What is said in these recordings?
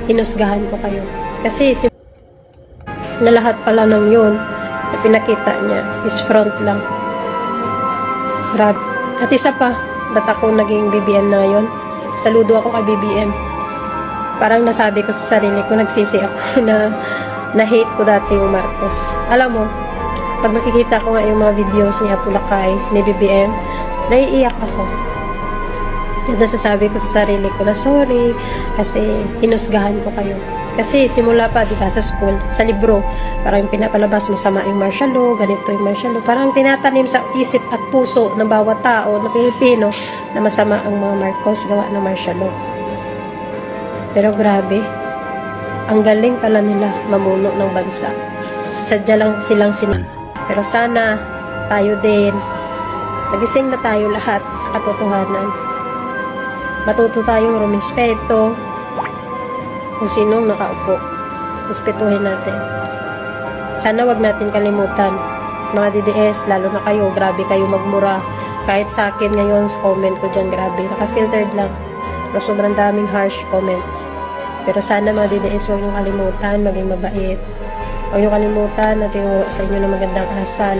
hinusgahan ko kayo. Kasi na lahat pala ng yun na pinakita niya is front lang. Grabe. At isa pa, ba't ako naging BBM na ngayon? Saludo ako kay BBM. Parang nasabi ko sa sarili ko, nagsisi ako na hate ko dati yung Marcos. Alam mo, pag makikita ko nga yung mga videos ni Apulacay, ni BBM, naiiyak ako. At nasasabi ko sa sarili ko na sorry kasi hinusgahan ko kayo. Kasi simula pa, diba, sa school, sa libro, parang pinapalabas masama yung martial law, ganito yung martial law. Parang tinatanim sa isip at puso ng bawat tao na Pilipino na masama ang mga Marcos gawa ng martial law. Pero grabe, ang galing pala nila mamuno ng bansa. Sadya lang silang Pero sana, tayo din, nagising na tayo lahat sa katotohanan. Matuto tayong rumispeto kung sinong nakaupo. Respetuhin natin. Sana wag natin kalimutan. Mga DDS, lalo na kayo, grabe kayo magmura. Kahit sa akin ngayon, sa comment ko dyan, grabe. Naka-filtered lang. Pero sobrang daming harsh comments. Pero sana mga DDS, huwag nyo kalimutan, maging mabait. Huwag nyo kalimutan na tinuro sa inyo ng magandang asal.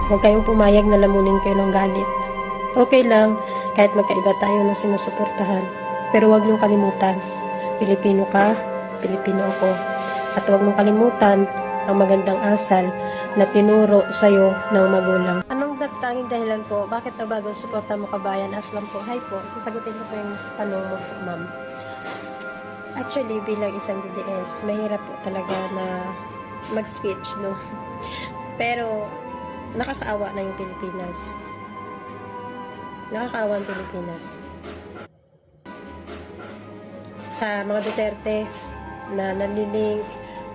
Huwag kayong pumayag na lamunin kayo ng galit. Okay lang, kahit magkaiba tayo na sinusuportahan. Pero huwag nyo kalimutan, Pilipino ka, Pilipino ako. At huwag mong kalimutan ang magandang asal na tinuro sa'yo ng magulang. Anong tanging dahilan po? Bakit na bagong suporta mo kabayan? Aslam po. Hi po. Sasagutin ko po yung tanong mo, ma'am. Actually, bilang isang DDS, mahirap po talaga na mag-switch, no? Pero, nakakaawa na yung Pilipinas. Nakakaawa ang Pilipinas. Sa mga Duterte na nalilink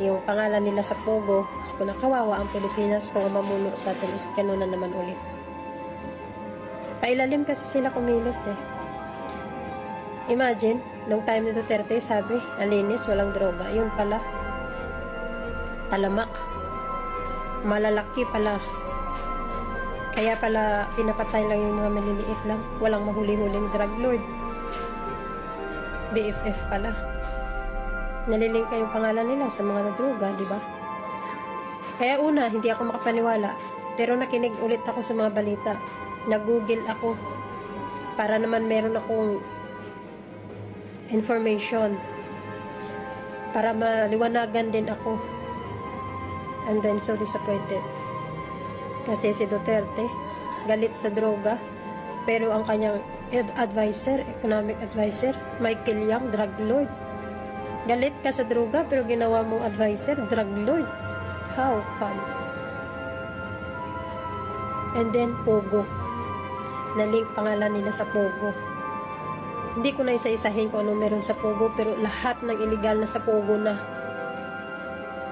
yung pangalan nila sa Pogo, kung nakawawa ang Pilipinas kung mamuno sa atin is gano'n na naman ulit. Pailalim kasi sila kumilos eh. Imagine, nung time ni Duterte, sabi, alinis, walang droga. Yun pala, talamak. Malalaki pala. Kaya pala, pinapatay lang yung mga maliliit lang. Walang mahuli-huling drug lord. BFF pala. Nalilink yung pangalan nila sa mga droga, di ba? Kaya una, hindi ako makapaniwala. Pero nakinig ulit ako sa mga balita. Nag-google ako. Para naman meron akong information. Para maliwanagan din ako. And then, so disappointed. Kasi si Duterte, galit sa droga. Pero ang kanyang advisor, economic advisor, Michael Yang, drug lord. Galit ka sa droga, pero ginawa mong advisor, drug lord. How come? And then, Pogo. Nalink pangalan nila sa Pogo. Hindi ko na isa-isahin kung ano meron sa Pogo, pero lahat ng illegal na sa Pogo na.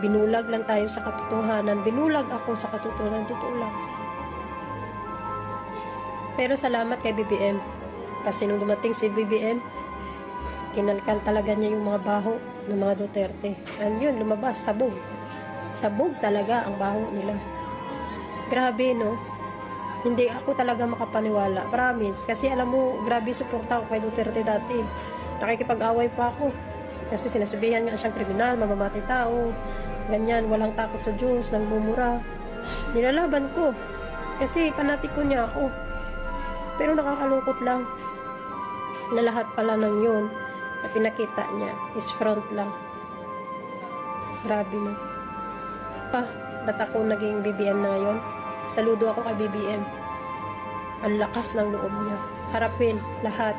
Binulag lang tayo sa katotohanan. Binulag ako sa katotohanan. Totoo lang. Pero salamat kay BBM. Kasi nung dumating si BBM, kinalkal talaga niya yung mga baho ng mga Duterte. And yun, lumabas, sabog. Sabog talaga ang baho nila. Grabe, no? Hindi ako talaga makapaniwala. Promise. Kasi alam mo, grabe suporta ko kay Duterte dati. Nakikipag-away pa ako. Kasi sinasabihan nga siyang kriminal, mamamatay tao, ganyan, walang takot sa Diyos, nagmumura. Nilalaban ko. Kasi panatiko niya ako. Pero nakakalungkot lang na lahat pala ng yun na pinakita niya is front lang. Grabe mo. Ba't ako naging BBM na ngayon? Saludo ako kay BBM. Ang lakas ng loob niya. Harapin lahat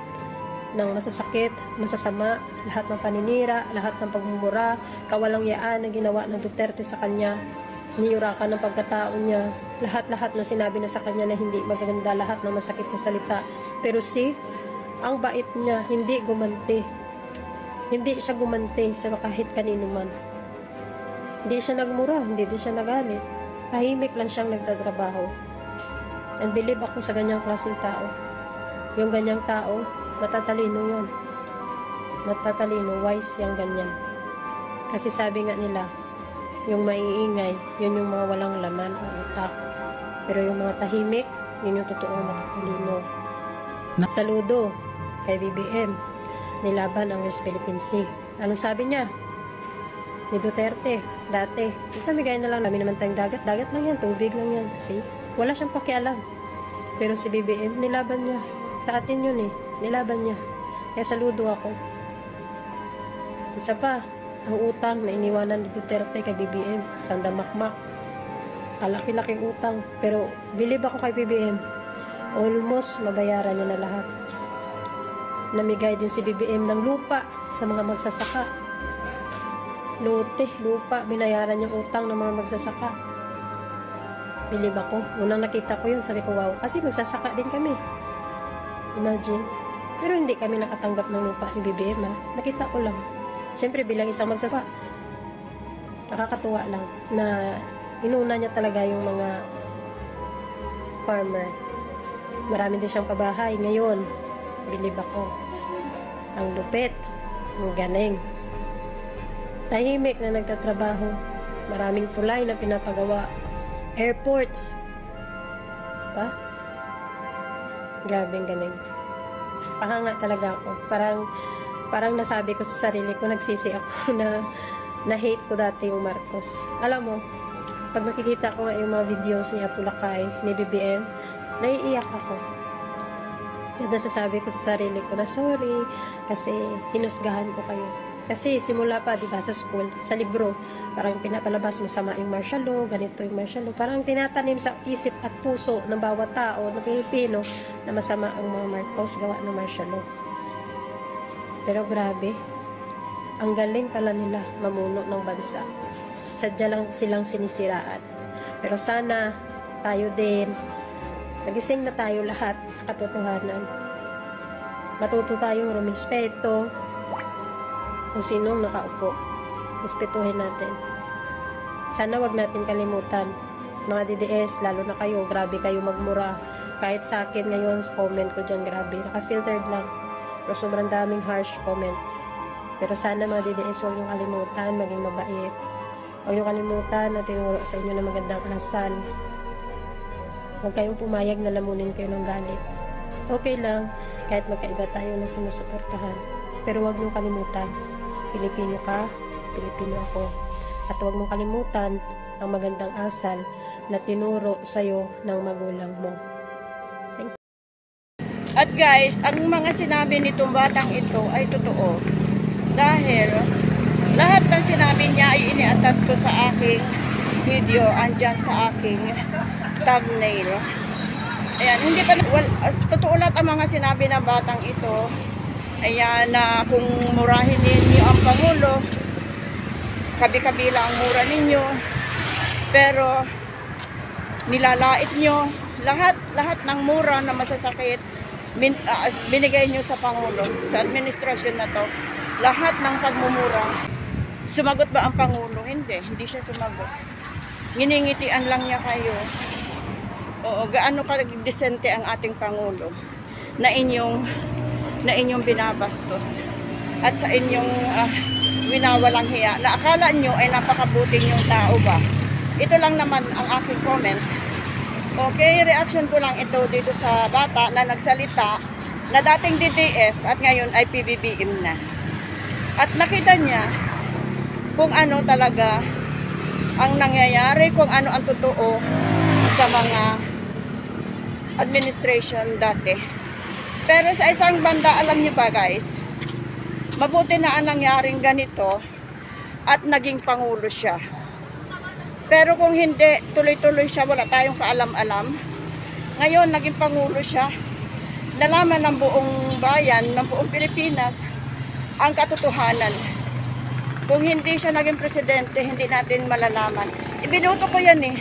ng masasakit, masasama, lahat ng paninira, lahat ng pagmumura, kawalang-yaan na ginawa ng Duterte sa kanya, niyurakan ng pagkatao niya, lahat-lahat na sinabi na sa kanya na hindi maganda, lahat ng masakit na salita. Pero ang bait niya, hindi gumanti. Hindi siya gumanti sa kahit kanino man. Hindi siya nagmura, hindi din siya nagalit. Tahimik lang siyang nagtatrabaho. And believe ako sa ganyang klaseng tao. Yung ganyang tao, matatalino yun. Matatalino, wise yung ganyan. Kasi sabi nga nila, yung maiingay, yun yung mga walang laman o utak. Pero yung mga tahimik, yun yung totoong matatalino. Saludo kay BBM. nilaban ang West Philippine Sea. Anong sabi niya? Ni Duterte, dati, itamigay na lang namin naman tayong dagat. Dagat lang yan, tubig lang yan. See? Wala siyang pakialam. Pero si BBM, nilaban niya. Sa atin yun eh, nilaban niya. Kaya saludo ako. Isa pa, ang utang na iniwanan ni Duterte kay BBM, sandamakmak. Kalaki-laking utang. Pero, believe ako kay BBM, almost mabayaran niya na lahat. Namigay din si BBM ng lupa sa mga magsasaka. Lote, lupa, binayaran yung utang ng mga magsasaka. Believe ako. Unang nakita ko yun, sabi ko, wow. Kasi magsasaka din kami. Imagine. Pero hindi kami nakatanggap ng lupa ni BBM, ha. Nakita ko lang. Siyempre, bilang isang magsasaka, nakakatuwa lang na inuna niya talaga yung mga farmer. Marami din siyang pabahay. Ngayon, believe ako. Ang lupit. Ang galing. Tahimik na nagtatrabaho. Maraming tulay na pinapagawa. Airports. Diba? Grabe ang galing. Pahanga talaga ako. Parang nasabi ko sa sarili ko, nagsisi ako na hate ko dati yung Marcos. Alam mo, pag makikita ko nga yung mga videos ni Apulakay, ni BBM, naiiyak ako. Nasasabi ko sa sarili ko na sorry kasi hinusgahan ko kayo. Kasi simula pa, diba, sa school, sa libro, parang pinapalabas masama yung martial law, ganito yung martial law. Parang tinatanim sa isip at puso ng bawat tao na Pilipino na masama ang mga Marcos gawa ng martial law. Pero grabe, ang galing pala nila mamuno ng bansa. Sadya lang silang sinisiraan. Pero sana tayo din, nagising na tayo lahat sa katotohanan. Matuto tayong rumispeto kung sinong nakaupo. Respetuhin natin. Sana wag natin kalimutan. Mga DDS, lalo na kayo, grabe kayo magmura. Kahit sa akin ngayon, comment ko dyan, grabe. Naka-filtered lang. Pero sobrang daming harsh comments. Pero sana mga DDS, huwag niyong kalimutan, maging mabait. Huwag niyong kalimutan na tinuro sa inyo ng magandang asal. Huwag kayong pumayag na lamunin kayo ng galit. Okay lang, kahit magkaiba tayo na sinusuportahan. Pero huwag niyong kalimutan, Pilipino ka, Pilipino ako. At huwag mong kalimutan ang magandang asal na tinuro sa'yo ng magulang mo. Thank you. At guys, ang mga sinabi nitong batang ito ay totoo. Dahil lahat ng sinabi niya ay ini-attach ko sa aking video, andyan sa aking thumbnail. Ayan, hindi pa totoo lahat ang mga sinabi ng batang ito. Ayan, na kung murahin ninyo ang Pangulo, kabi-kabila ang mura ninyo, pero nilalait nyo lahat ng mura na masasakit, binigay nyo sa Pangulo, sa administrasyon na to. Lahat ng pagmumura. Sumagot ba ang Pangulo? Hindi siya sumagot. Nginingitian lang niya kayo. Oo, gaano ka-desente ang ating Pangulo na inyong binabastos at sa inyong winawalang hiya na akala nyo ay napakabuting yung tao ba. Ito lang naman ang aking comment. Okay, reaction ko lang ito dito sa bata na nagsalita na dating DDS at ngayon ay PBBM na. At nakita niya kung ano talaga ang nangyayari, kung ano ang totoo sa mga administration dati. Pero sa isang banda, alam niyo ba guys, mabuti na ang nangyaring ganito at naging Pangulo siya. Pero kung hindi, tuloy-tuloy siya, wala tayong kaalam-alam. Ngayon, naging Pangulo siya, nalaman ng buong bayan, ng buong Pilipinas, ang katotohanan. Kung hindi siya naging presidente, hindi natin malalaman. Ibinuto ko yan eh.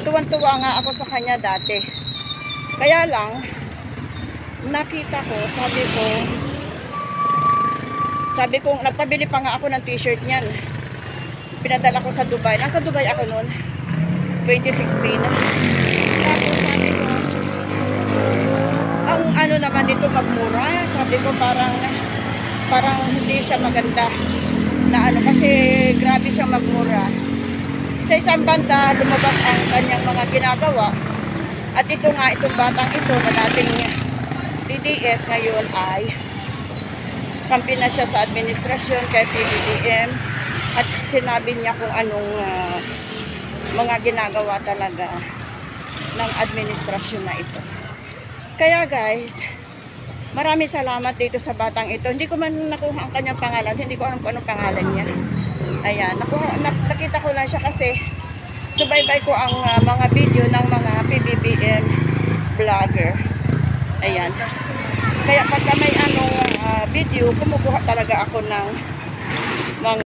Tuwan-tuwa nga ako sa kanya dati. Kaya lang, nakita ko, sabi ko, nagpabili pa nga ako ng t-shirt niyan. Pinadala ko sa Dubai. Nasa Dubai ako noon, 2016. Tapos sabi ko, ang ano naman dito magmura. Sabi ko parang hindi siya maganda na ano, kasi grabe siyang magmura. Sa isang banda, lumabas ang kanyang mga ginagawa. At ito nga, itong batang ito na dating DDS ngayon ay kakampi na siya sa administrasyon kay PBBM at sinabi niya kung anong mga ginagawa talaga ng administrasyon na ito. Kaya guys, maraming salamat dito sa batang ito. Hindi ko man nakuha ang kanyang pangalan, hindi ko alam kung anong pangalan niya. Ayan, nakita ko lang siya kasi subaybay ko ang mga video ng mga PBBM vlogger. Ayan. Kaya pagka may video, kumukuha talaga ako ng